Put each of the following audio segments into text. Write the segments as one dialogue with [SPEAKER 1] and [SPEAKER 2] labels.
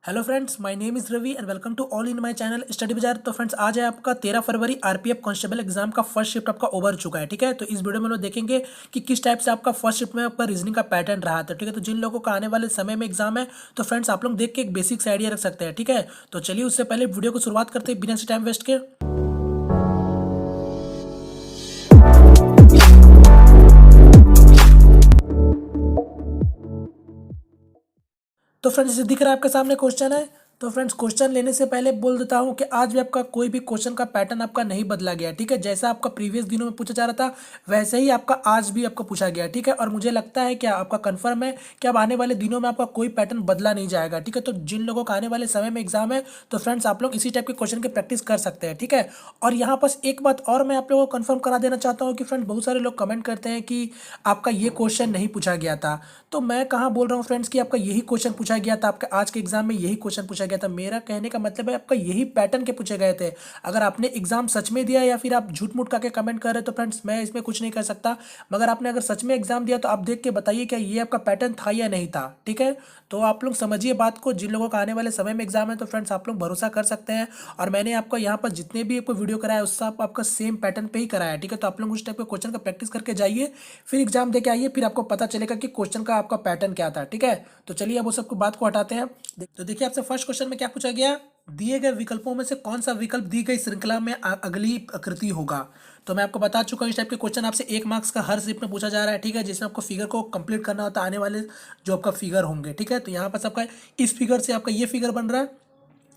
[SPEAKER 1] Hello friends, my name is Ravi and welcome to all in my channel study bazaar. तो friends, आज है आपका 13 फरवरी आरपीएफ कांस्टेबल एग्जाम का फर्स्ट शिफ्ट आपका ओवर चुका है। ठीक है, तो इस वीडियो में हम लोग देखेंगे कि किस टाइप से आपका फर्स्ट शिफ्ट में आपका रीजनिंग का पैटर्न रहा था। ठीक है, तो जिन लोगों का आने वाले समय में एग्जाम है तो फ्रेंड्स आप लोग देख के एक बेसिक से आइडिया रख सकते हैं। ठीक है, तो चलिए उससे पहले वीडियो को शुरुआत करते हैं बिना से टाइम वेस्ट के। तो फ्रेंड्स, जैसे दिख रहा है आपके सामने क्वेश्चन है। तो फ्रेंड्स, क्वेश्चन लेने से पहले बोल देता हूं कि आज भी आपका कोई भी क्वेश्चन का पैटर्न आपका नहीं बदला गया। ठीक है, जैसा आपका प्रीवियस दिनों में पूछा जा रहा था वैसे ही आपका आज भी आपको पूछा गया। ठीक है, और मुझे लगता है क्या आपका कंफर्म है कि अब आने वाले दिनों में आपका कोई पैटर्न बदला नहीं जाएगा। ठीक है, तो जिन लोगों का आने वाले समय में एग्जाम है तो फ्रेंड्स आप लोग इसी टाइप के क्वेश्चन की प्रैक्टिस कर सकते हैं। ठीक है, और यहाँ पर एक बात और मैं आप लोगों को कंफर्म करा देना चाहता हूँ कि फ्रेंड्स बहुत सारे लोग कमेंट करते हैं कि आपका ये क्वेश्चन नहीं पूछा गया था। तो मैं कहाँ बोल रहा हूँ फ्रेंड्स कि आपका यही क्वेश्चन पूछा गया था, आपका आज के एग्जाम में यही क्वेश्चन पूछा गया था। मेरा कहने का मतलब है आपका यही पैटर्न के पूछे गए थे। अगर आपने एग्जाम सच में दिया या फिर आप झूठ मूठ करके कमेंट कर रहे हो तो फ्रेंड्स मैं इसमें कुछ नहीं कर सकता। मगर आपने अगर सच में एग्जाम दिया तो आप देख के बताइए क्या ये आपका पैटर्न था या नहीं था। ठीक है, तो आप लोग समझिए बात को। जिन लोगों का आने वाले समय में एग्जाम है तो फ्रेंड्स आप लोग भरोसा कर सकते हैं। और मैंने आपको यहाँ पर जितने भी आपको वीडियो कराया उससे आपका सेम पैटर्न पे ही कराया है। ठीक है, तो आप लोग उस टाइप के क्वेश्चन का प्रैक्टिस करके जाइए, फिर एग्जाम दे के आइए, फिर आपको पता चलेगा कि क्वेश्चन का आपका पैटर्न क्या था। ठीक है, तो चलिए अब वो सबको बात को हटाते हैं। तो देखिए आपसे फर्स्ट क्वेश्चन में क्या पूछा गया, दिए गए विकल्पों में से कौन सा विकल्प दी गई श्रृंखला में अगली आकृति होगा। तो मैं आपको बता चुका हूँ इस टाइप के क्वेश्चन आपसे 1 मार्क्स का हर शिफ्ट में पूछा जा रहा है। ठीक है, जिसमें आपको फिगर को कंप्लीट करना होता है, आने वाले जो आपका फिगर होंगे। ठीक है, तो यहाँ पर आपका इस फिगर से आपका ये फिगर बन रहा है,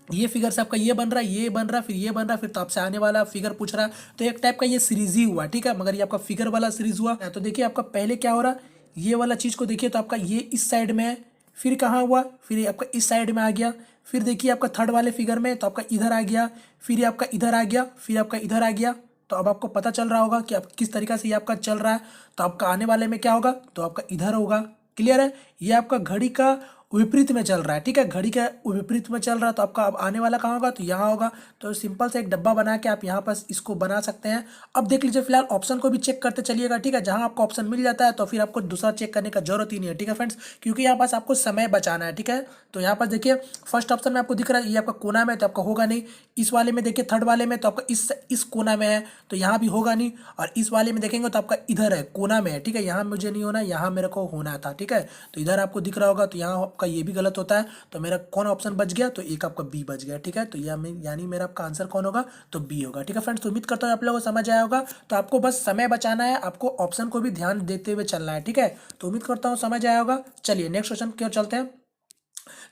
[SPEAKER 1] ये फिगर से आपका ये बन रहा है, ये बन रहा है, फिर ये बन रहा है, फिर तो आपसे आने वाला फिगर पूछ रहा है। तो एक टाइप का ये सीरीज ही हुआ। ठीक है, मगर ये आपका फिगर वाला सीरीज हुआ। तो देखिए आपका पहले क्या हो रहा है, ये वाला चीज को देखिए तो आपका ये इस साइड में है, फिर कहाँ हुआ, फिर ये आपका इस साइड में आ गया, फिर देखिए आपका थर्ड वाले फिगर में तो आपका इधर आ गया, फिर ये आपका इधर आ गया, फिर आपका इधर आ गया। तो अब आपको पता चल रहा होगा कि आप किस तरीका से ये आपका चल रहा है। तो आपका आने वाले में क्या होगा, तो आपका इधर होगा। क्लियर है, ये आपका घड़ी का विपरीत में चल रहा है। ठीक है, घड़ी के विपरीत में चल रहा है तो आपका अब आने वाला कहाँ होगा, तो यहाँ होगा। तो सिंपल से एक डब्बा बना के आप यहाँ पर इसको बना सकते हैं। अब देख लीजिए, फिलहाल ऑप्शन को भी चेक करते चलिएगा। ठीक है, जहाँ आपको ऑप्शन मिल जाता है तो फिर आपको दूसरा चेक करने का जरूरत ही नहीं है। ठीक है फ्रेंड्स, क्योंकि यहाँ पास आपको समय बचाना है। ठीक है, तो यहाँ पर देखिए फर्स्ट ऑप्शन में आपको दिख रहा है ये आपका कोना में, तो आपका होगा नहीं। इस वाले में देखिए थर्ड वाले में तो आपका इस कोना में है, तो यहाँ भी होगा नहीं। और इस वाले में देखेंगे तो आपका इधर है, कोना में है। ठीक है, यहाँ मुझे नहीं होना, यहाँ मेरे को होना था। ठीक है, तो इधर आपको दिख रहा होगा, तो यहाँ आपका ये भी गलत होता है। तो मेरा कौन ऑप्शन बच गया, तो एक आपका बी बच गया। ठीक है, तो यानी मेरा आपका आंसर कौन होगा, तो बी होगा। ठीक है फ्रेंड्स, तो उम्मीद करता हूँ आप लोगों को समझ आया होगा। तो आपको बस समय बचाना है, आपको ऑप्शन को भी ध्यान देते हुए चलना है। ठीक है, तो उम्मीद करता हूँ समझ आया होगा। चलिए नेक्स्ट क्वेश्चन की ओर चलते हैं।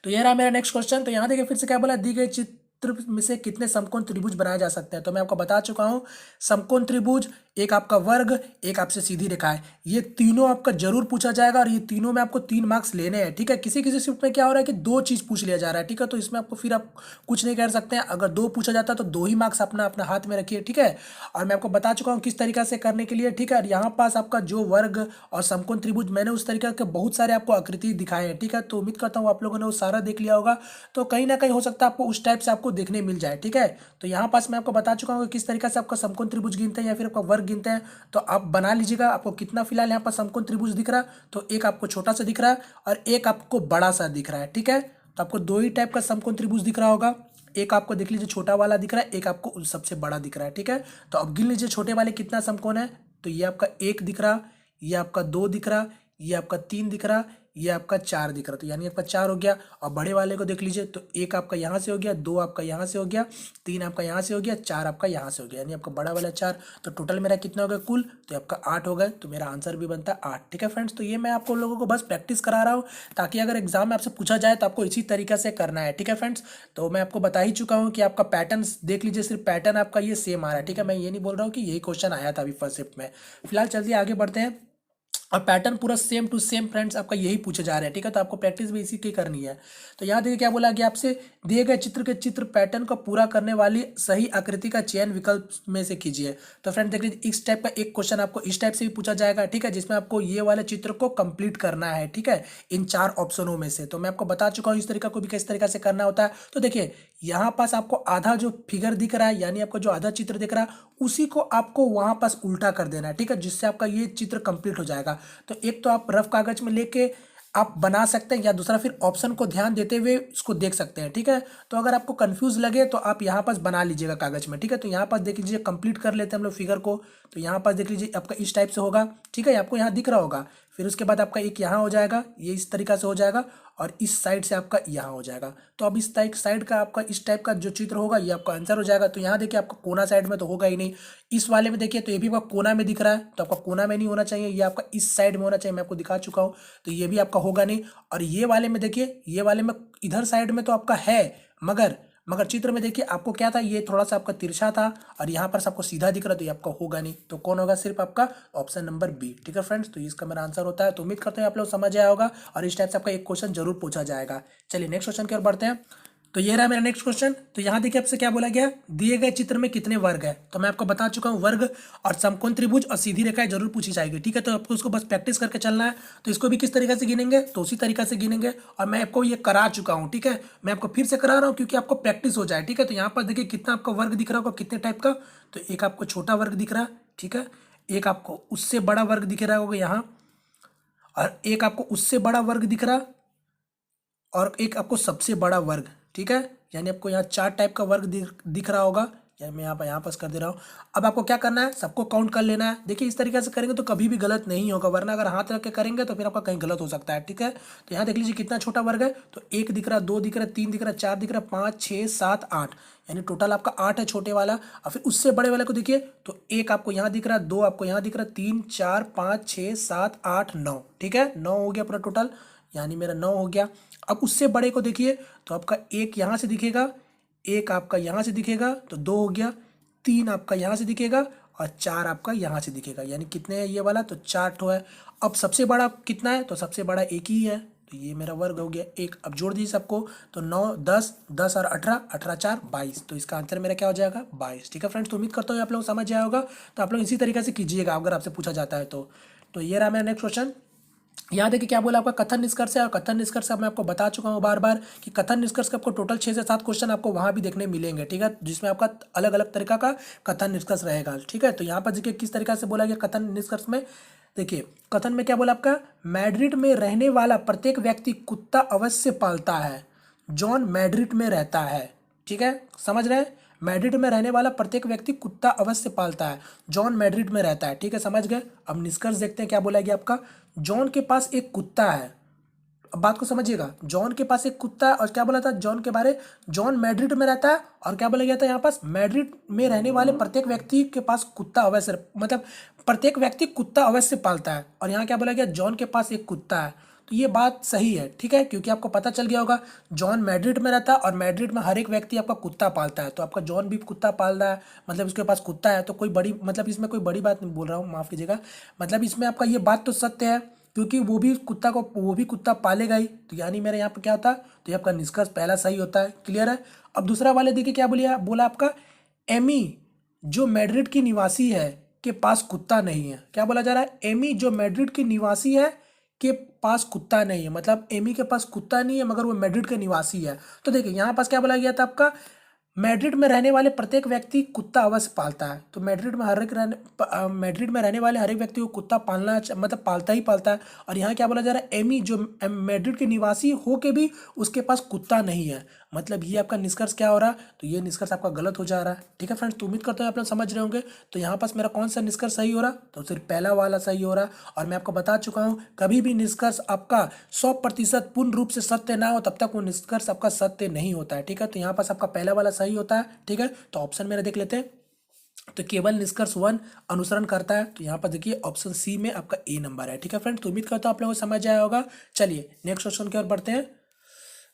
[SPEAKER 1] तो ये रहा मेरा नेक्स्ट क्वेश्चन। तो यहाँ देखिए फिर से क्या बोला, दी गई चित्र में से कितने समकोण त्रिभुज बनाए जा सकते हैं। तो मैं आपको बता चुका हूँ, समकोण त्रिभुज, एक आपका वर्ग, एक आपसे सीधी रेखा है, ये तीनों आपका जरूर पूछा जाएगा और ये तीनों में आपको 3 मार्क्स लेने हैं। ठीक है, किसी किसी शिफ्ट में क्या हो रहा है कि 2 चीज पूछ लिया जा रहा है। ठीक है, तो इसमें आपको फिर आप कुछ नहीं कर सकते हैं। अगर 2 पूछा जाता है तो 2 ही मार्क्स अपना अपना हाथ में रखिए। ठीक है, और मैं आपको बता चुका हूँ किस तरीका से करने के लिए। ठीक है, और यहाँ पास आपका जो वर्ग और समकोण त्रिभुज मैंने उस तरीके के बहुत सारे आपको आकृति दिखाए हैं। ठीक है, तो उम्मीद करता हूँ आप लोगों ने वो सारा देख लिया होगा। तो कहीं ना कहीं हो सकता है आपको उस टाइप से आपको देखने मिल जाए। ठीक है, तो यहाँ पास मैं आपको बता चुका हूँ कि किस तरीके से आपका समकोण त्रिभुज गिनते हैं या फिर आपका वर्ग गिनते हैं। तो आप बना लीजिएगा। आपको कितना फिलहाल यहाँ पर समकोण त्रिभुज दिख रहा है, तो एक आपको छोटा सा दिख रहा है और एक आपको बड़ा सा दिख रहा है। ठीक है, तो आपको 2 ही टाइप का समकोण त्रिभुज दिख रहा होगा। एक आपको देख लीजिए छोटा वाला दिख रहा है, एक आपको सबसे बड़ा दिख रहा है। ठीक है, तो अब गिन लीजिए छोटे वाले कितना समकोण है। तो ये आपका 1 दिख रहा, ये आपका 2 दिख रहा, ये आपका 3 दिख रहा, ये आपका 4 दिख रहा। तो यानी आपका 4 हो गया। और बड़े वाले को देख लीजिए, तो एक आपका यहाँ से हो गया, 2 आपका यहाँ से हो गया, 3 आपका यहाँ से हो गया, 4 आपका यहाँ से हो गया, यानी आपका बड़ा वाला 4। तो टोटल मेरा कितना हो गया कुल, तो आपका 8 हो गए। तो मेरा आंसर भी बनता है 8। ठीक है फ्रेंड्स, तो ये मैं आपको लोगों को बस प्रैक्टिस करा रहा हूँ ताकि अगर एग्जाम में आपसे पूछा जाए तो आपको इसी तरीके से करना है। ठीक है फ्रेंड्स, तो मैं आपको बता ही चुका हूँ कि आपका पैटर्न देख लीजिए, सिर्फ पैटर्न आपका ये सेम आ रहा है। ठीक है, मैं ये नहीं बोल रहा हूँ कि यही क्वेश्चन आया था अभी फर्स्ट शिफ्ट में। फिलहाल चलिए आगे बढ़ते हैं। और पैटर्न पूरा सेम टू सेम फ्रेंड्स आपका यही पूछे जा रहे हैं। ठीक है, तो आपको प्रैक्टिस भी इसी की करनी है। तो यहाँ देखिए क्या बोला गया आपसे, दिए गए चित्र के चित्र पैटर्न को पूरा करने वाली सही आकृति का चयन विकल्प में से कीजिए। तो फ्रेंड देख लीजिए, इस टाइप का एक क्वेश्चन आपको इस टाइप से भी पूछा जाएगा। ठीक है, जिसमें आपको ये वाले चित्र को कंप्लीट करना है। ठीक है, इन 4 ऑप्शनों में से। तो मैं आपको बता चुका हूँ इस तरीका को भी किस तरीका से करना होता है। तो देखिए यहाँ पास आपको आधा जो फिगर दिख रहा है, यानी आपको जो आधा चित्र दिख रहा है उसी को आपको वहां पास उल्टा कर देना है। ठीक है, जिससे आपका ये चित्र कंप्लीट हो जाएगा। तो एक तो आप रफ कागज में लेके आप बना सकते हैं, या दूसरा फिर ऑप्शन को ध्यान देते हुए इसको देख सकते हैं, ठीक है। तो अगर आपको कंफ्यूज लगे तो आप यहाँ पास बना लीजिएगा कागज में, ठीक है। तो यहाँ पास देख लीजिए, कंप्लीट कर लेते हैं हम लोग फिगर को। तो यहाँ पास देख लीजिए आपका इस टाइप से होगा, ठीक है, आपको यहाँ दिख रहा होगा। फिर उसके बाद आपका एक यहाँ हो जाएगा, ये इस तरीका से हो जाएगा, और इस साइड से आपका यहाँ हो जाएगा। तो अब इस टाइप साइड का आपका इस टाइप का जो चित्र होगा ये आपका आंसर हो जाएगा। तो यहाँ देखिए आपका कोना साइड में तो होगा ही नहीं, इस वाले में देखिए तो ये भी आपका कोना में दिख रहा है, तो आपका कोना में नहीं होना चाहिए, ये आपका इस साइड में होना चाहिए, मैं आपको दिखा चुका हूँ। तो ये भी आपका होगा नहीं। और ये वाले में देखिए, ये वाले में इधर साइड में तो आपका है, मगर मगर चित्र में देखिए आपको क्या था, ये थोड़ा सा आपका तिरछा था, और यहाँ पर आपको सीधा दिख रहा है, तो ये आपका होगा नहीं। तो कौन होगा, सिर्फ आपका ऑप्शन नंबर बी, ठीक है फ्रेंड्स। तो इसका मेरा आंसर होता है। तो उम्मीद करते हैं आप लोग समझ आया होगा, और इस टाइप से आपका एक क्वेश्चन जरूर पूछा जाएगा। चलिए नेक्स्ट क्वेश्चन की ओर बढ़ते हैं। तो ये रहा मेरा नेक्स्ट क्वेश्चन। तो यहाँ देखिए आपसे क्या बोला गया, दिए गए चित्र में कितने वर्ग है। तो मैं आपको बता चुका हूँ, वर्ग और समकोण त्रिभुज और सीधी रेखाएं जरूर पूछी जाएगी, ठीक है। तो आपको उसको बस प्रैक्टिस करके चलना है। तो इसको भी किस तरीके से गिनेंगे, तो उसी तरीके से गिनेंगे, और मैं आपको ये करा चुका हूँ, ठीक है। मैं आपको फिर से करा रहा हूँ क्योंकि आपको प्रैक्टिस हो जाए, ठीक है। तो यहाँ पर देखिए कितना आपका वर्ग दिख रहा होगा, कितने टाइप का। तो एक आपको छोटा वर्ग दिख रहा है, ठीक है। एक आपको उससे बड़ा वर्ग दिख रहा होगा यहाँ, और एक आपको उससे बड़ा वर्ग दिख रहा, और एक आपको सबसे बड़ा वर्ग, ठीक है। यानी आपको यहाँ चार टाइप का वर्ग दिख रहा होगा। यानी मैं यहाँ पास कर दे रहा हूँ। अब आपको क्या करना है, सबको काउंट कर लेना है। देखिए इस तरीके से करेंगे तो कभी भी गलत नहीं होगा, वरना अगर हाथ रख के करेंगे तो फिर आपका कहीं गलत हो सकता है, ठीक है। तो यहाँ देख लीजिए कितना छोटा वर्ग है। तो एक दिख रहा, दो दिख रहा, तीन दिख रहा, चार दिख रहा, 5 6 7 8, यानी टोटल आपका 8 है छोटे वाला। और फिर उससे बड़े वाले को देखिए, तो एक आपको यहाँ दिख रहा, दो आपको यहाँ दिख रहा, 3 4 5 6 7 8 9, ठीक है। 9 हो गया पूरा टोटल, यानी मेरा 9 हो गया। अब उससे बड़े को देखिए, तो आपका एक यहाँ से दिखेगा, एक आपका यहाँ से दिखेगा, तो 2 हो गया, 3 आपका यहाँ से दिखेगा, और 4 आपका यहाँ से दिखेगा। यानी कितने है ये वाला, तो 4 ठो है। अब सबसे बड़ा कितना है, तो सबसे बड़ा एक ही है, तो ये मेरा वर्ग हो गया एक। अब जोड़ दीजिए सबको, तो 9 10 10 और 18, 18 4 22। तो इसका आंसर मेरा क्या हो जाएगा, 22, ठीक है फ्रेंड्स। तो उम्मीद करता हूँ आप लोग समझ आया होगा। तो आप लोग इसी तरीके से कीजिएगा अगर आपसे पूछा जाता है तो। तो ये रहा मेरा नेक्स्ट क्वेश्चन। यहाँ देखिए क्या बोला, आपका कथन निष्कर्ष है। और कथन निष्कर्ष अब मैं आपको बता चुका हूँ बार बार कि कथन निष्कर्ष के आपको टोटल 6 से 7 क्वेश्चन आपको वहाँ भी देखने मिलेंगे, ठीक है, जिसमें आपका अलग अलग तरीका का कथन निष्कर्ष रहेगा, ठीक है। तो यहाँ पर देखिए किस तरीके से बोला गया कथन निष्कर्ष में। देखिए कथन में क्या बोला आपका, मैड्रिड में रहने वाला प्रत्येक व्यक्ति कुत्ता अवश्य पालता है, जॉन मैड्रिड में रहता है, ठीक है, समझ रहे हैं। मैड्रिड में रहने वाला प्रत्येक व्यक्ति कुत्ता अवश्य पालता है, जॉन मैड्रिड में रहता है, ठीक है, समझ गए। अब निष्कर्ष देखते हैं क्या बोला गया आपका। जॉन के पास एक कुत्ता है। अब बात को समझिएगा, जॉन के पास एक कुत्ता है, और क्या बोला था जॉन के बारे, जॉन मैड्रिड में रहता है, और क्या बोला गया था यहाँ पास, मैड्रिड में रहने वाले प्रत्येक व्यक्ति के पास कुत्ता अवश्य, मतलब प्रत्येक व्यक्ति कुत्ता अवश्य पालता है। और यहाँ क्या बोला गया, जॉन के पास एक कुत्ता है। तो ये बात सही है, ठीक है, क्योंकि आपको पता चल गया होगा जॉन मैड्रिड में रहता है, और मैड्रिड में हर एक व्यक्ति आपका कुत्ता पालता है। तो आपका जॉन भी कुत्ता पाल रहा है, मतलब उसके पास कुत्ता है, तो कोई बड़ी, मतलब इसमें कोई बड़ी बात नहीं बोल रहा हूँ, माफ़ कीजिएगा। मतलब इसमें आपका ये बात तो सत्य है, क्योंकि वो भी कुत्ता पालेगा ही। तो यानी मेरे यहाँ पे क्या होता है, तो ये आपका निष्कर्ष पहला सही होता है, क्लियर है। अब दूसरा वाले देखिए क्या बोला आपका, एमी जो मैड्रिड की निवासी है के पास कुत्ता नहीं है। क्या बोला जा रहा है, एमी जो मैड्रिड की निवासी है के पास कुत्ता नहीं है, मतलब एमी के पास कुत्ता नहीं है मगर वो मैड्रिड के निवासी है। तो देखिए यहाँ पास क्या बोला गया था आपका, मैड्रिड में रहने वाले प्रत्येक व्यक्ति कुत्ता अवश्य पालता है। तो मैड्रिड में रहने वाले हर एक व्यक्ति को कुत्ता पालना, मतलब पालता ही पालता है। और यहाँ क्या बोला जा रहा है, एमी जो मैड्रिड के निवासी हो के भी उसके पास कुत्ता नहीं है, मतलब ये आपका निष्कर्ष क्या हो रहा है, तो ये निष्कर्ष आपका गलत हो जा रहा है, ठीक है फ्रेंड्स। तो उम्मीद करते हैं आप लोग समझ रहे होंगे। तो यहाँ पास मेरा कौन सा निष्कर्ष सही हो रहा, तो सिर्फ पहला वाला सही हो रहा। और मैं आपको बता चुका हूँ, कभी भी निष्कर्ष आपका 100% पूर्ण रूप से सत्य ना हो तब तक वो निष्कर्ष आपका सत्य नहीं होता है, ठीक है। तो यहाँ पास आपका पहला वाला सही होता है, ठीक है। तो ऑप्शन मेरा देख लेते हैं। तो केवल निष्कर्ष 1 अनुसरण करता है, तो यहाँ पर देखिए ऑप्शन सी में आपका ए नंबर है, ठीक है फ्रेंड्स। तो उम्मीद करता हूँ आप लोगों को समझ आया होगा। चलिए नेक्स्ट क्वेश्चन की ओर बढ़ते हैं।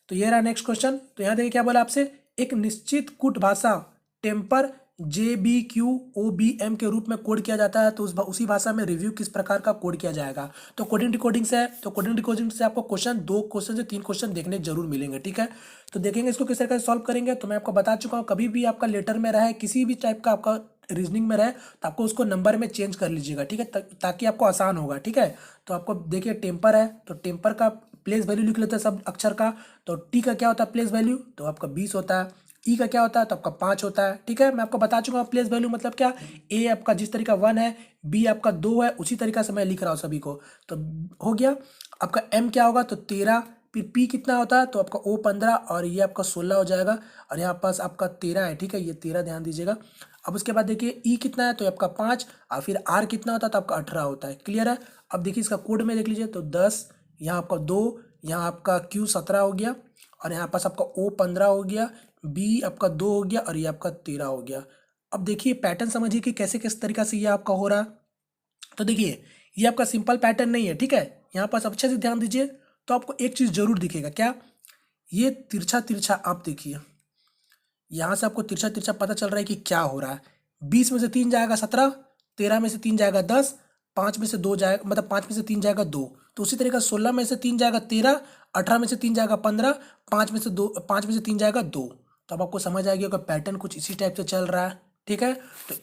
[SPEAKER 1] तो ये रहा नेक्स्ट क्वेश्चन। तो यहाँ देखिए क्या बोला आपसे, एक निश्चित कूट भाषा टेम्पर JBQOBM के रूप में कोड किया जाता है, तो उसी भाषा में रिव्यू किस प्रकार का कोड किया जाएगा। तो कोडिंग डिकोडिंग से है, तो कोडिंग डिकोडिंग से आपको क्वेश्चन 2 क्वेश्चन से 3 क्वेश्चन देखने जरूर मिलेंगे, ठीक है। तो देखेंगे इसको किस तरह से सॉल्व करेंगे। तो मैं आपको बता चुका हूँ, कभी भी आपका लेटर में रहे, किसी भी टाइप का आपका रीजनिंग में रहे, तो आपको उसको नंबर में चेंज कर लीजिएगा, ठीक है, ताकि आपको आसान होगा, ठीक है। तो आपको देखिए टेम्पर है, तो टेम्पर का प्लेस वैल्यू लिख लेते हैं सब अक्षर का। तो टी का क्या होता है प्लेस वैल्यू, तो आपका 20 होता है। ई का क्या होता है, तो आपका 5 होता है। ठीक है, मैं आपको बता चुका हूँ प्लेस वैल्यू मतलब क्या, ए आपका जिस तरीका 1 है, बी आपका 2 है, उसी तरीका से मैं लिख रहा हूँ सभी को। तो हो गया आपका एम क्या होगा, तो 13, फिर पी कितना होता है, तो आपका ओ 15 और ये आपका 16 हो जाएगा, और यहाँ पास आपका 13 है। ठीक है, ये 13 ध्यान दीजिएगा। अब उसके बाद देखिए ई कितना है, तो आपका 5, और फिर आर कितना होता है, तो आपका 18 होता है। क्लियर है। अब देखिए इसका कोड में देख लीजिए, तो 10, यहाँ आपका 2, यहाँ आपका क्यू 17 हो गया, और यहाँ पास आपका ओ 15 हो गया, बी आपका 2 हो गया, और ये आपका 13 हो गया। अब देखिए पैटर्न समझिए कि कैसे किस तरीका से ये आपका हो रहा है। तो देखिए ये आपका सिंपल पैटर्न नहीं है। ठीक है, यहाँ पास अच्छे से ध्यान दीजिए, तो आपको एक चीज़ जरूर दिखेगा, क्या, ये तिरछा तिरछा आप देखिए, यहाँ से आपको तिरछा तिरछा पता चल रहा है कि क्या हो रहा है। 20 में से 3 जाएगा 17, 13 में से 3 जाएगा 10, 5 में से 2 जाएगा, मतलब 5 में से 3 जाएगा 2, तो उसी तरीका 16 में से 3 जाएगा 13, 18 में से 3 जाएगा 15, 5 में से 3 जाएगा 2। तो अब आपको समझ आ गया कि पैटर्न कुछ इसी टाइप से चल रहा है। ठीक है, तो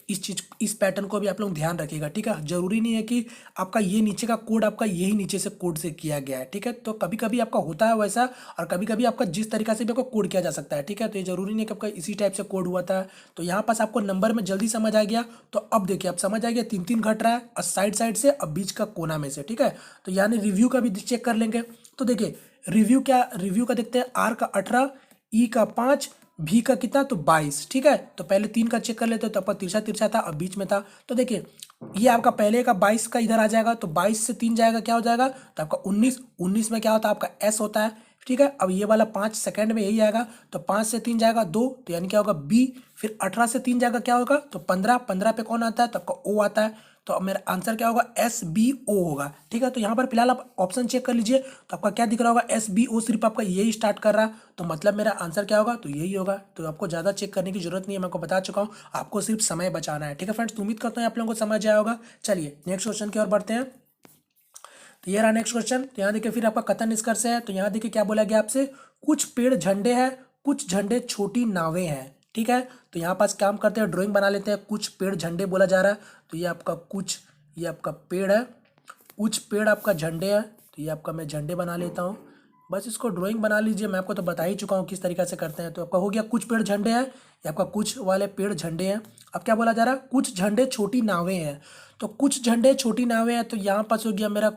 [SPEAKER 1] इस पैटर्न को भी आप लोग ध्यान रखिएगा। ठीक है, जरूरी नहीं है कि आपका ये नीचे का कोड आपका यही नीचे से कोड से किया गया है। ठीक है, तो कभी कभी आपका होता है वैसा, और कभी कभी आपका जिस तरीका से भी आपको कोड किया जा सकता है। ठीक है, तो ये जरूरी नहीं कि आपका इसी टाइप से कोड हुआ था। तो यहाँ पास आपको नंबर में जल्दी समझ आ गया। तो अब देखिए आप समझ आ गया, 3 3 घट रहा है, और साइड साइड से, अब बीच का कोना में से। ठीक है, तो यानी रिव्यू का भी चेक कर लेंगे। तो देखिए रिव्यू का देखते हैं, आर का 18, ई का 5, भी का कितना, तो 22। ठीक है, तो पहले 3 का चेक कर लेते हैं, तो आपका तिरछा तिरछा था, अब बीच में था। तो देखिए ये आपका पहले का 22 का इधर आ जाएगा, तो 22 से 3 जाएगा, क्या हो जाएगा, तो आपका 19, 19 में क्या होता है, आपका एस होता है। ठीक है, अब ये वाला 5 सेकंड में यही आएगा, तो 5 से 3 जाएगा 2, तो यानी क्या होगा बी। फिर 18 से 3 जाएगा, क्या होगा, तो 15, 15 पे कौन आता है, तो आपका ओ आता है। तो अब मेरा आंसर क्या होगा, एस बी ओ होगा। ठीक है, तो यहाँ पर फिलहाल आप ऑप्शन चेक कर लीजिए, तो आपका क्या दिख रहा होगा, एस बी ओ, सिर्फ आपका यही स्टार्ट कर रहा है, तो मतलब मेरा आंसर क्या होगा, तो यही होगा। तो आपको ज़्यादा चेक करने की जरूरत नहीं है, मैं आपको बता चुका हूँ, आपको सिर्फ समय बचाना है। ठीक है फ्रेंड्स, तो उम्मीद करता हूँ आप लोगों को समझ आया होगा। चलिए नेक्स्ट क्वेश्चन की ओर बढ़ते हैं। तो ये रहा नेक्स्ट क्वेश्चन। तो यहाँ देखिए फिर आपका कथन निष्कर्ष है। तो यहाँ देखिए क्या बोला गया आपसे, कुछ पेड़ झंडे हैं, कुछ झंडे छोटी नावें हैं। ठीक है, तो यहाँ पास काम करते हैं, ड्राइंग बना लेते हैं। कुछ पेड़ झंडे बोला जा रहा है, तो ये आपका कुछ, ये आपका पेड़ है, कुछ पेड़ आपका झंडे हैं, तो ये आपका मैं झंडे बना लेता हूँ। बस इसको ड्राइंग बना लीजिए, मैं आपको तो बता ही चुका हूँ किस तरीके से करते हैं। तो आपका हो गया कुछ पेड़ झंडे हैं, ये आपका कुछ वाले पेड़ झंडे हैं। अब क्या बोला जा रहा है, कुछ झंडे छोटी नावें हैं। तो कुछ झंडे छोटी नावें हैं, तो यहाँ पास हो गया मेरा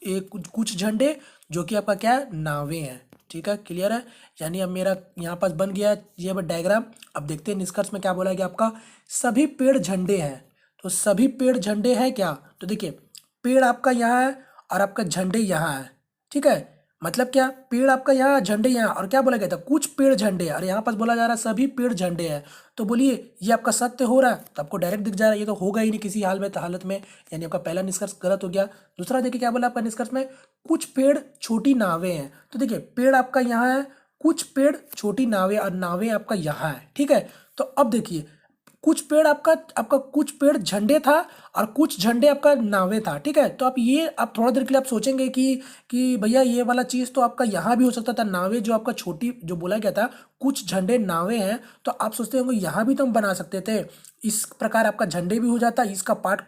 [SPEAKER 1] कुछ झंडे जो कि आपका क्या है, नावें हैं। ठीक है, क्लियर है। यानी अब मेरा यहाँ पास बन गया ये डायग्राम। अब देखते हैं निष्कर्ष में क्या बोला गया आपका, सभी पेड़ झंडे हैं। तो सभी पेड़ झंडे हैं क्या, तो देखिए पेड़ आपका यहाँ है, और आपका झंडे यहाँ है। ठीक है, मतलब क्या, पेड़ आपका यहाँ, झंडे यहाँ, और क्या बोला गया था, कुछ पेड़ झंडे हैं, और यहाँ पास बोला जा रहा है सभी पेड़ झंडे हैं। तो बोलिए ये आपका सत्य हो रहा है, तो आपको डायरेक्ट दिख जा रहा है ये तो होगा ही नहीं किसी हालत में। यानी आपका पहला निष्कर्ष गलत हो गया। दूसरा देखिए क्या बोला आपका निष्कर्ष में, कुछ पेड़ छोटी नावें हैं। तो देखिए पेड़ आपका यहाँ है, कुछ पेड़ छोटी नावें, और नावें आपका यहाँ है। ठीक है, तो अब देखिए कुछ पेड़ आपका आपका कुछ पेड़ झंडे था, और कुछ झंडे आपका नावे था। ठीक है, तो आप थोड़ा देर के लिए आप सोचेंगे कि भैया ये वाला चीज़ तो आपका यहाँ भी हो सकता था, नावे जो आपका छोटी जो बोला गया था, कुछ झंडे नावे हैं, तो आप सोचते होंगे यहाँ भी तो हम बना सकते थे, इस प्रकार आपका झंडे भी हो जाता, इसका पार्ट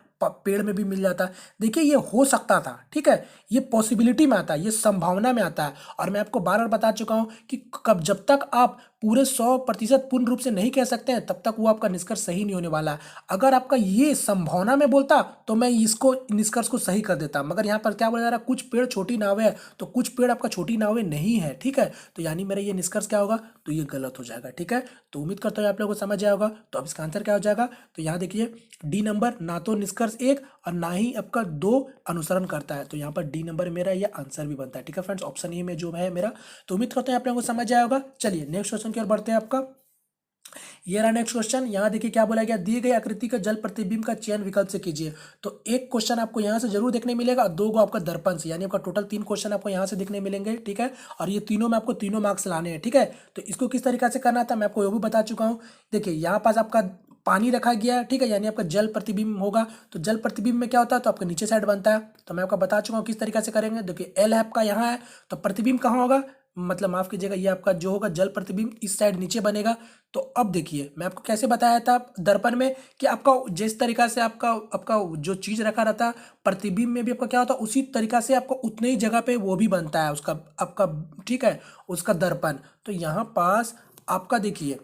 [SPEAKER 1] पेड़ में भी मिल जाता। देखिए ये हो सकता था। ठीक है, ये पॉसिबिलिटी में आता है, ये संभावना में आता है। और मैं आपको बार बार बता चुका हूँ कि कब जब तक आप पूरे 100% पूर्ण रूप से नहीं कह सकते हैं, तब तक वो आपका निष्कर्ष सही नहीं होने वाला है। अगर आपका ये संभावना में बोलता, तो मैं इसको निष्कर्ष को सही कर देता, मगर यहाँ पर क्या बोला जा रहा है, कुछ पेड़ छोटी नावें है, तो कुछ पेड़ आपका छोटी नावें नहीं है। ठीक है, तो यानी मेरा ये निष्कर्ष क्या होगा, तो ये गलत हो जाएगा। ठीक है, तो उम्मीद करता हूँ आप लोगों को समझ आया होगा। तो अब इसका आंसर क्या हो जाएगा, तो यहाँ देखिए डी नंबर ना तो निष्कर्ष 1 और ना ही आपका 2 अनुसरण करता है, तो यहाँ पर डी नंबर मेरा ये आंसर भी बनता है। ठीक है फ्रेंड्स, ऑप्शन ए में जो है मेरा। तो उम्मीद करते हैं आप लोगों को समझ आया होगा। चलिए नेक्स्ट क्वेश्चन की ओर बढ़ते हैं। आपका ये रहा नेक्स्ट क्वेश्चन। यहाँ देखिए क्या बोला गया, दिए गए आकृति का जल प्रतिबिंब का चयन विकल्प से कीजिए। तो एक क्वेश्चन आपको यहाँ से जरूर देखने मिलेगा, और 2 को आपका दर्पण से, यानी आपका टोटल 3 क्वेश्चन आपको यहाँ से देखने मिलेंगे। ठीक है, और ये तीनों में आपको तीनों मार्क्स लाने हैं। ठीक है, तो इसको किस तरीके से करना था मैं आपको वो भी बता चुका हूँ। देखिए यहाँ पास आपका पानी रखा गया है। ठीक है, यानी आपका जल प्रतिबिंब होगा, तो जल प्रतिबिंब में क्या होता है, तो आपका नीचे साइड बनता है। तो मैं आपको बता चुका हूँ किस तरीके से करेंगे। देखिए एल है आपका यहाँ है, तो प्रतिबिंब कहाँ होगा, मतलब माफ कीजिएगा, ये आपका जो होगा जल प्रतिबिंब इस साइड नीचे बनेगा। तो अब देखिए मैं आपको कैसे बताया था दर्पण में, कि आपका जिस तरीका से आपका आपका जो चीज रखा रहता है, प्रतिबिंब में भी आपका क्या होता है, उसी तरीका से आपको उतने ही जगह पे वो भी बनता है उसका आपका। ठीक है, उसका दर्पण। तो यहाँ पास आपका देखिए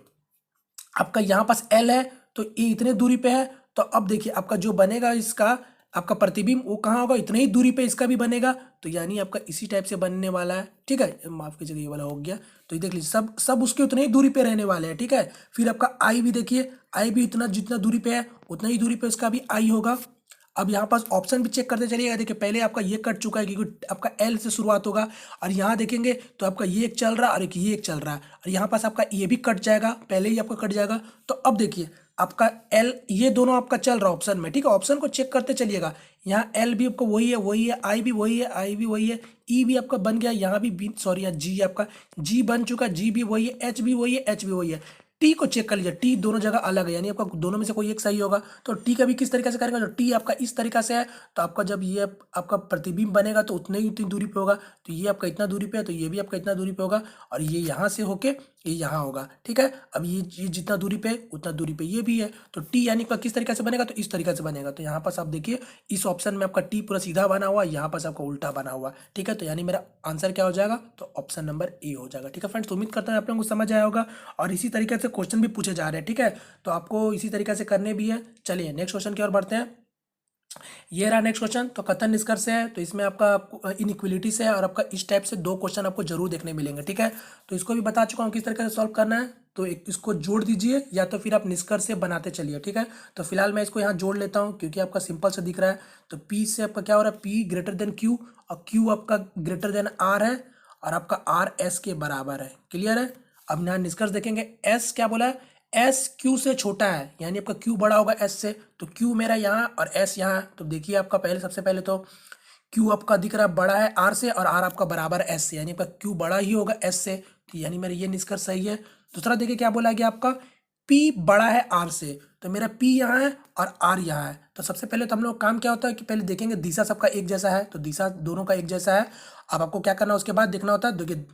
[SPEAKER 1] आपका यहाँ पास एल है तो ये इतने दूरी पे है। तो अब देखिए आपका जो बनेगा इसका आपका प्रतिबिंब वो कहाँ होगा, इतने ही दूरी पे इसका भी बनेगा। तो यानी आपका इसी टाइप से बनने वाला है, ठीक है। माफ कीजिएगा ये वाला हो गया। तो ये देख लीजिए सब सब उसके उतने ही दूरी पे रहने वाले हैं, ठीक है। फिर आपका आई भी देखिए, आई भी इतना जितना दूरी पे है उतना ही दूरी पे उसका भी आई होगा। अब यहाँ पास ऑप्शन भी चेक करते चलिएगा। देखिए पहले आपका ये कट चुका है क्योंकि आपका एल से शुरुआत होगा, और यहाँ देखेंगे तो आपका ये एक चल रहा है और एक ये एक चल रहा है, और यहाँ पास आपका ये भी कट जाएगा, पहले ही आपका कट जाएगा। तो अब देखिए आपका एल ये दोनों आपका चल रहा है ऑप्शन में, ठीक है। ऑप्शन को चेक करते चलिएगा। यहाँ एल भी आपका वही है, आई भी वही है, आई भी वही है, ई भी आपका बन गया, यहाँ भी सॉरी यहाँ जी आपका जी बन चुका, जी भी वही है, एच भी वही है, एच भी वही है। टी को चेक कर लीजिए, टी दोनों जगह अलग है, यानी आपका दोनों में से कोई एक सही होगा। तो टी का भी किस तरीके से करेंगे, जो टी आपका इस तरीका से है तो आपका जब ये आपका प्रतिबिंब बनेगा तो उतनी दूरी पे होगा। तो ये आपका इतना दूरी पे है तो ये भी आपका इतना दूरी पे होगा, और ये यहाँ से होके ये यहाँ होगा, ठीक है। अब ये जितना दूरी पे उतना दूरी पे ये भी है। तो टी यानी आपका किस तरीके से बनेगा, तो इस तरीके से बनेगा। तो यहाँ पास आप देखिए इस ऑप्शन में आपका टी पूरा सीधा बना हुआ है, यहाँ पास आपका उल्टा बना हुआ है, ठीक है। तो यानी मेरा आंसर क्या हो जाएगा, तो ऑप्शन नंबर ए हो जाएगा, ठीक है फ्रेंड्स। तो उम्मीद करता हूँ आप लोगों को समझ आया होगा, और इसी तरीके से क्वेश्चन भी पूछे जा रहे हैं, ठीक है। तो आपको इसी तरीके से करने भी है। चलिए नेक्स्ट क्वेश्चन की ओर बढ़ते हैं। ये रहा नेक्स्ट क्वेश्चन। तो कथन निष्कर्ष है, तो इसमें आपका इनइक्वलिटी से है, और आपका इस टाइप से दो क्वेश्चन आपको जरूर देखने मिलेंगे, ठीक है। तो इसको भी बता चुका हूँ किस तरीके से सॉल्व करना है। तो एक इसको जोड़ दीजिए या तो फिर आप निष्कर्ष से बनाते चलिए, ठीक है। तो फिलहाल मैं इसको यहाँ जोड़ लेता हूँ क्योंकि आपका सिंपल से दिख रहा है। तो पी से आपका क्या हो रहा है, पी ग्रेटर देन क्यू, और क्यू आपका ग्रेटर देन आर है, और आपका आर एस के बराबर है। क्लियर है। अब यहाँ निष्कर्ष देखेंगे, एस क्या बोला है, एस क्यू से छोटा है, यानी आपका क्यू बड़ा होगा एस से। तो क्यू मेरा यहाँ और एस यहाँ। तो देखिए आपका पहले सबसे पहले तो क्यू आपका दिख रहा है बड़ा है आर से, और आर आपका बराबर है एस से, यानी आपका क्यू बड़ा ही होगा एस से। तो यानी मेरा ये निष्कर्ष सही है। दूसरा देखिए क्या बोला गया आपका, पी बड़ा है आर से, तो मेरा पी यहाँ है और आर यहाँ है। तो सबसे पहले तो हम लोग काम क्या होता है कि पहले देखेंगे दिशा सबका एक जैसा है, तो दिशा दोनों का एक जैसा है। अब आपको क्या करना है उसके बाद देखना होता है, देखिए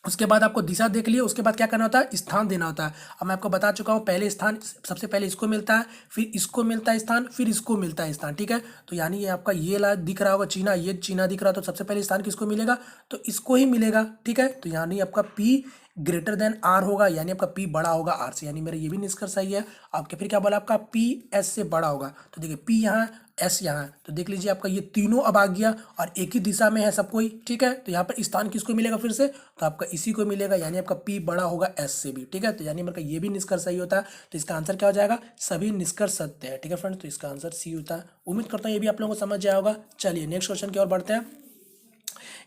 [SPEAKER 1] उसके बाद आपको दिशा देख लिए, उसके बाद क्या करना होता है, स्थान देना होता है। अब मैं आपको बता चुका हूँ पहले स्थान सबसे पहले इसको मिलता है, फिर इसको मिलता है स्थान, फिर इसको मिलता है स्थान, ठीक है। तो यानी ये आपका ये ला दिख रहा होगा चीना, ये चीना दिख रहा है, तो सबसे पहले स्थान किसको मिलेगा, तो इसको ही मिलेगा, ठीक है। तो यानी आपका पी ग्रेटर देन आर होगा, यानी आपका पी बड़ा होगा आर से, यानी मेरा ये भी निष्कर्ष सही है। आपके फिर क्या बोला, आपका पी एस से बड़ा होगा। तो देखिए पी यहाँ एस यहाँ, तो देख लीजिए आपका ये तीनों अब आ गया और एक ही दिशा में है सब कोई, ठीक है। तो यहाँ पर स्थान किसको मिलेगा फिर से, तो आपका इसी को मिलेगा, यानी आपका पी बड़ा होगा एस से भी, ठीक है। तो यानी मेरा ये भी निष्कर्ष सही होता है। तो इसका आंसर क्या हो जाएगा, सभी निष्कर्ष सत्य है, ठीक है फ्रेंड्स। तो इसका आंसर सी होता है। उम्मीद करता हूँ ये भी आप लोगों को समझ आया होगा। चलिए नेक्स्ट क्वेश्चन की ओर बढ़ते हैं।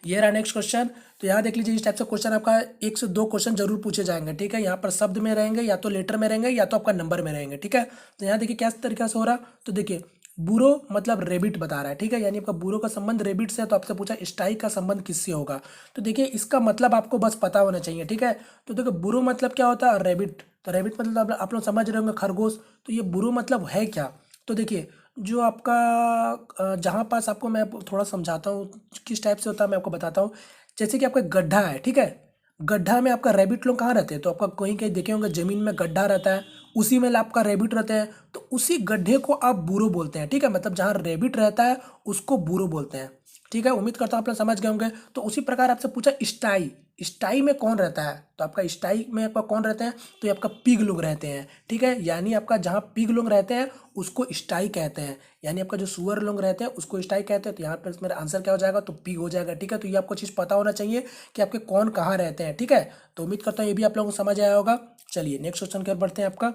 [SPEAKER 1] ये रहा नेक्स्ट क्वेश्चन। तो यहाँ देख लीजिए इस टाइप से क्वेश्चन आपका 1 से 2 क्वेश्चन जरूर पूछे जाएंगे, ठीक है। यहाँ पर शब्द में रहेंगे, या तो लेटर में रहेंगे, या तो आपका नंबर में रहेंगे, ठीक है। तो यहाँ देखिए क्या तरीका से हो रहा, तो देखिए बुरो मतलब रेबिट बता रहा है, ठीक है। यानी आपका बुरो का संबंध रेबिट से है, तो आपसे पूछा स्टाई का संबंध किससे होगा। तो देखिए इसका मतलब आपको बस पता होना चाहिए, ठीक है। तो देखिए बुरो मतलब क्या होता है, रेबिट। तो रेबिट मतलब आप लोग समझ रहे होंगे खरगोश। तो ये बुरो मतलब है क्या, तो देखिए जो आपका जहाँ पास आपको मैं थोड़ा समझाता हूँ किस टाइप से होता है, मैं आपको बताता हूँ। जैसे कि आपका गड्ढा है, ठीक है। गड्ढा में आपका रैबिट लोग कहाँ रहते हैं, तो आपका कहीं कहीं देखे होंगे जमीन में गड्ढा रहता है, उसी में आपका रैबिट रहते हैं। तो उसी गड्ढे को आप बुरो बोलते हैं, ठीक है। मतलब जहाँ रैबिट रहता है उसको बुरो बोलते हैं, ठीक है। उम्मीद करता हूँ आप लोग समझ गए होंगे। तो उसी प्रकार आपसे पूछा स्टाई, स्टाई में कौन रहता है, तो आपका स्टाई में आपका कौन रहते हैं, तो ये आपका पिग लोग रहते हैं, ठीक है। यानी आपका जहाँ पिग लोग रहते हैं उसको स्टाई कहते हैं, यानी आपका जो सुअर लोग रहते हैं उसको स्टाई कहते हैं। तो यहाँ पर मेरा आंसर क्या हो जाएगा, तो पिग हो जाएगा, ठीक है। तो ये आपको चीज़ पता होना चाहिए कि आपके कौन कहाँ रहते हैं, ठीक है। तो उम्मीद करता हूँ ये भी आप लोगों को समझ आया होगा। चलिए नेक्स्ट क्वेश्चन की ओर बढ़ते हैं आपका।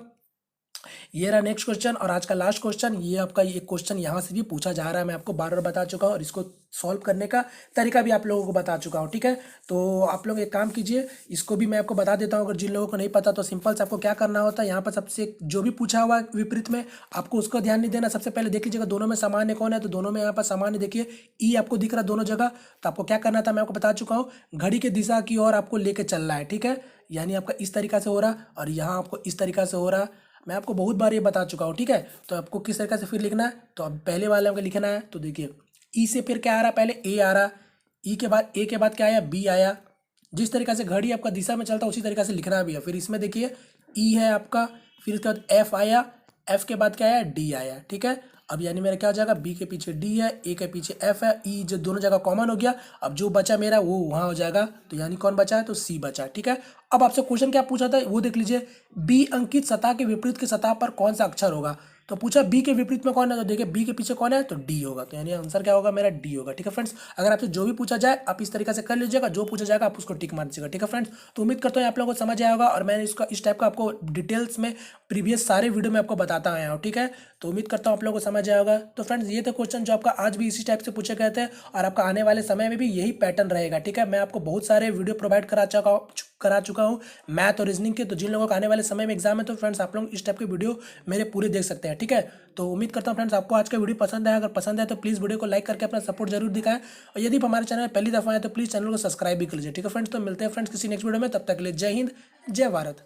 [SPEAKER 1] ये रहा नेक्स्ट क्वेश्चन और आज का लास्ट क्वेश्चन। ये आपका ये क्वेश्चन यहाँ से भी पूछा जा रहा है, मैं आपको बार बार बता चुका हूँ, और इसको सॉल्व करने का तरीका भी आप लोगों को बता चुका हूँ, ठीक है। तो आप लोग एक काम कीजिए, इसको भी मैं आपको बता देता हूँ, अगर जिन लोगों को नहीं पता तो सिंपल से आपको क्या करना होता है, यहाँ पर सबसे जो भी पूछा हुआ है विपरीत में आपको उसको ध्यान नहीं देना। सबसे पहले देख लीजिएगा दोनों में सामान्य कौन है, तो दोनों में यहाँ पर सामान्य देखिए ई आपको दिख रहा है दोनों जगह। तो आपको क्या करना था मैं आपको बता चुका हूँ, घड़ी की दिशा की ओर आपको लेके चलना है, ठीक है। यानी आपका इस तरीका से हो रहा और यहाँ आपको इस तरीका से हो रहा, मैं आपको बहुत बार ये बता चुका हूँ, ठीक है। तो आपको किस तरीके से फिर लिखना है, तो अब पहले वाले में लिखना है। तो देखिए ई से फिर क्या आ रहा, पहले ए आ रहा, ई के बाद ए के बाद क्या आया, बी आया। जिस तरीके से घड़ी आपका दिशा में चलता है उसी तरीके से लिखना भी है। फिर इसमें देखिए ई है आपका, फिर इसके बाद एफ आया, एफ के बाद क्या आया, डी आया, ठीक है। अब यानी मेरा क्या हो जाएगा, बी के पीछे डी है, ए के पीछे एफ है, ई जो दोनों जगह कॉमन हो गया। अब जो बचा मेरा वो वहाँ हो जाएगा, तो यानी कौन बचा है, तो सी बचा, ठीक है। अब आपसे क्वेश्चन क्या पूछा था वो देख लीजिए, बी अंकित सतह के विपरीत की सतह पर कौन सा अक्षर होगा। तो पूछा बी के विपरीत में कौन है, तो देखिए बी के पीछे कौन है, तो डी होगा। तो यानी आंसर क्या होगा मेरा, डी होगा। ठीक है फ्रेंड्स, अगर आपसे जो भी पूछा जाए आप इस तरीके से कर लीजिएगा, जो पूछा जाएगा आप उसको टिक मार दीजिएगा। ठीक है फ्रेंड्स, तो उम्मीद करता हूँ आप लोगों को समझ आया होगा, और मैंने इसका इस टाइप का आपको डिटेल्स में प्रीवियस सारे वीडियो में आपको बताता आया हूँ। ठीक है, तो उम्मीद करता हूँ आप लोगों को समझ आया होगा। तो फ्रेंड्स ये थे क्वेश्चन जो आपका आज भी इसी टाइप से पूछे गए थे, और आपका आने वाले समय में भी यही पैटर्न रहेगा। ठीक है, मैं आपको बहुत सारे वीडियो प्रोवाइड करा चुका हूँ मैथ और रीजनिंग के। तो जिन लोगों का आने वाले समय में एग्जाम है, तो फ्रेंड्स आप लोग इस टाइप के वीडियो मेरे पूरे देख सकते हैं। ठीक है, तो उम्मीद करता हूँ फ्रेंड्स आपको आज का वीडियो पसंद आया। अगर पसंद आए तो प्लीज़ वीडियो को लाइक करके अपना सपोर्ट जरूर दिखाएं, और यदि आप हमारे चैनल में पहली दफा आए तो प्लीज़ चैनल को सब्सक्राइब भी कर लीजिए। ठीक है फ्रेंड्स, तो मिलते हैं फ्रेंड्स किसी नेक्स्ट वीडियो में, तब तक के लिए जय हिंद, जय भारत।